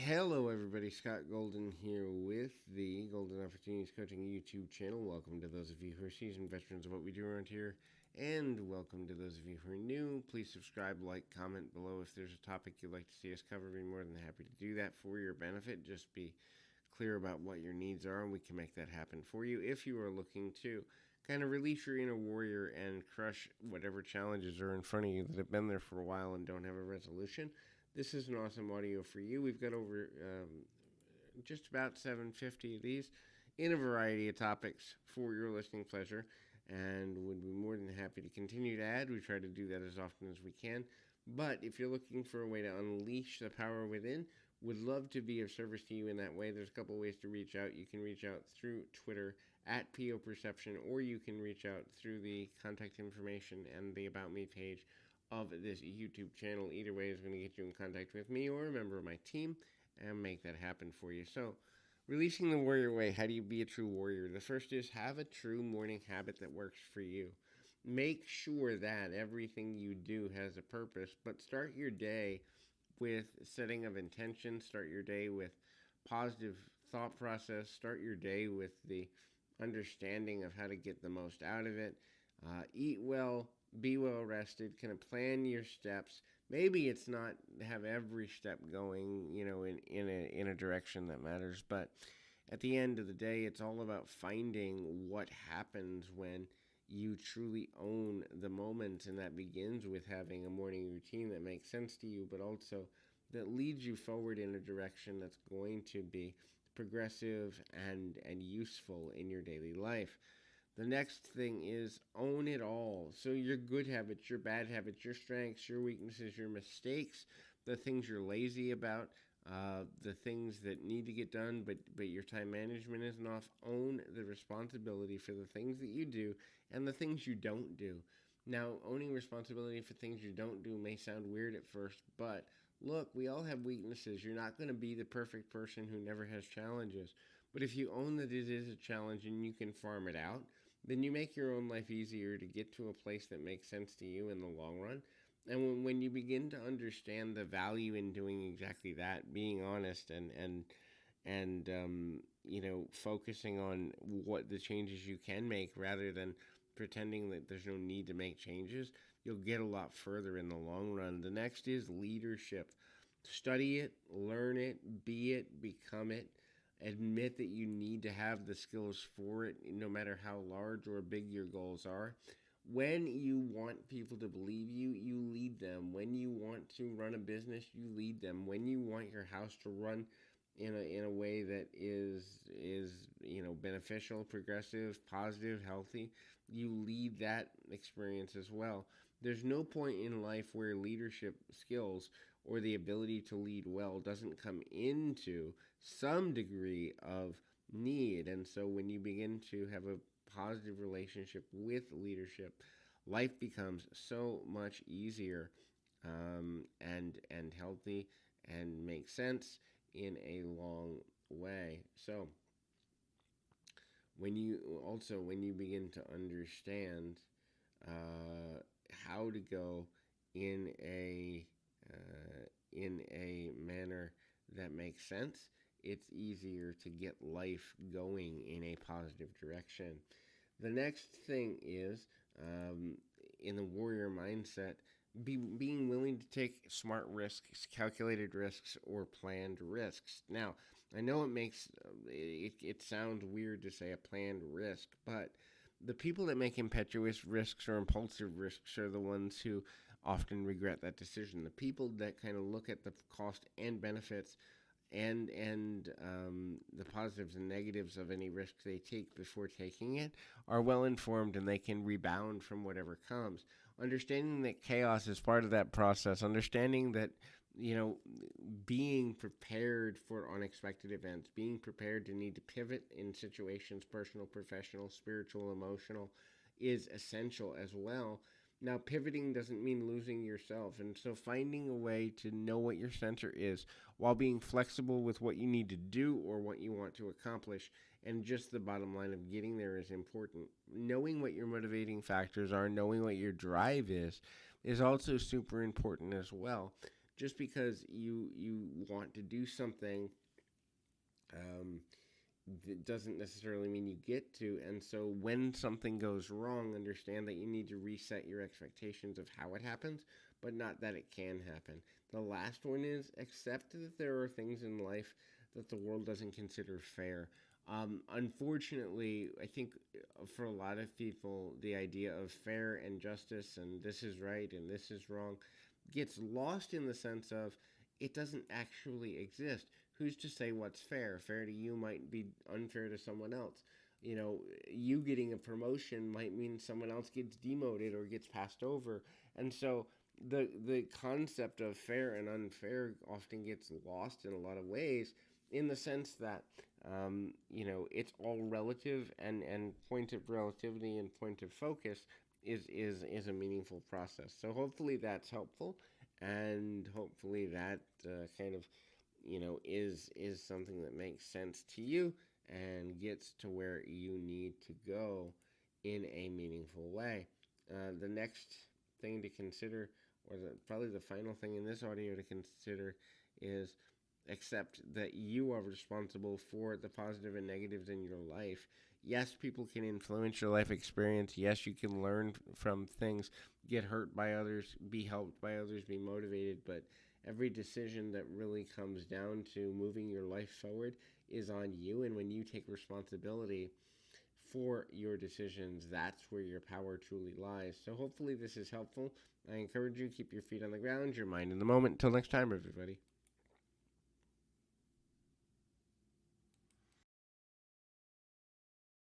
Hello, everybody. Scott Golden here with the Golden Opportunities Coaching YouTube channel. Welcome to those of you who are seasoned veterans of what we do around here, and welcome to those of you who are new. Please subscribe, like, comment below if there's a topic you'd like to see us cover. We'd be more than happy to do that for your benefit. Just be clear about what your needs are, and we can make that happen for you. If you are looking to kind of release your inner warrior and crush whatever challenges are in front of you that have been there for a while and don't have a resolution, this is an awesome audio for you. We've got over just about 750 of these in a variety of topics for your listening pleasure, and would be more than happy to continue to add. We try to do that as often as we can. But if you're looking for a way to unleash the power within, would love to be of service to you in that way. There's a couple ways to reach out. You can reach out through Twitter at PO Perception, or you can reach out through the contact information and the About Me page of this YouTube channel. Either way is going to get you in contact with me or a member of my team and make that happen for you. So, releasing the warrior way, how do you be a true warrior? The first is have a true morning habit that works for you. Make sure that everything you do has a purpose, but start your day with setting of intention. Start your day with positive thought process. Start your day with the understanding of how to get the most out of it. Eat well, be well rested, kind of plan your steps. Maybe it's not have every step going, in a direction that matters, but at the end of the day, it's all about finding what happens when you truly own the moment, and that begins with having a morning routine that makes sense to you, but also that leads you forward in a direction that's going to be progressive and useful in your daily life. The next thing is own it all. So your good habits, your bad habits, your strengths, your weaknesses, your mistakes, the things you're lazy about, the things that need to get done, but your time management isn't off. Own the responsibility for the things that you do and the things you don't do. Now, owning responsibility for things you don't do may sound weird at first, but look, we all have weaknesses. You're not going to be the perfect person who never has challenges. But if you own that it is a challenge and you can farm it out, then you make your own life easier to get to a place that makes sense to you in the long run. And when you begin to understand the value in doing exactly that, being honest and focusing on what the changes you can make rather than pretending that there's no need to make changes, you'll get a lot further in the long run. The next is leadership. Study it, learn it, be it, become it. Admit that you need to have the skills for it, no matter how large or big your goals are. When you want people to believe you, you lead them. When you want to run a business, you lead them. When you want your house to run in a way that is beneficial, progressive, positive, healthy, you lead that experience as well. There's no point in life where leadership skills or the ability to lead well doesn't come into some degree of need. And so when you begin to have a positive relationship with leadership, life becomes so much easier and healthy and makes sense in a long way. So when you begin to understand how to go in a manner that makes sense, it's easier to get life going in a positive direction. The next thing is, in the warrior mindset, being willing to take smart risks, calculated risks, or planned risks. Now, I know it sounds weird to say a planned risk, but the people that make impetuous risks or impulsive risks are the ones who often regret that decision. The people that kind of look at the cost and benefits and the positives and negatives of any risk they take before taking it are well informed, and they can rebound from whatever comes. Understanding that chaos is part of that process, understanding that being prepared for unexpected events, being prepared to need to pivot in situations, personal, professional, spiritual, emotional, is essential as well. Now, pivoting doesn't mean losing yourself, and so finding a way to know what your center is while being flexible with what you need to do or what you want to accomplish, and just the bottom line of getting there is important. Knowing what your motivating factors are, knowing what your drive is also super important as well. just because you want to do something, it doesn't necessarily mean you get to. And so when something goes wrong, understand that you need to reset your expectations of how it happens, but not that it can happen. The last one is accept that there are things in life that the world doesn't consider fair. Unfortunately, I think for a lot of people, the idea of fair and justice and this is right and this is wrong gets lost in the sense of it doesn't actually exist. Who's to say what's fair? Fair to you might be unfair to someone else. You know, you getting a promotion might mean someone else gets demoted or gets passed over. And so the concept of fair and unfair often gets lost in a lot of ways in the sense that it's all relative, and point of relativity and point of focus is a meaningful process. So hopefully that's helpful, and hopefully that kind of is something that makes sense to you and gets to where you need to go in a meaningful way. The next thing to consider, or probably the final thing in this audio to consider, is accept that you are responsible for the positive and negatives in your life. Yes, people can influence your life experience. Yes, you can learn from things, get hurt by others, be helped by others, be motivated, but every decision that really comes down to moving your life forward is on you. And when you take responsibility for your decisions, that's where your power truly lies. So hopefully this is helpful. I encourage you, keep your feet on the ground, your mind in the moment. Until next time, everybody.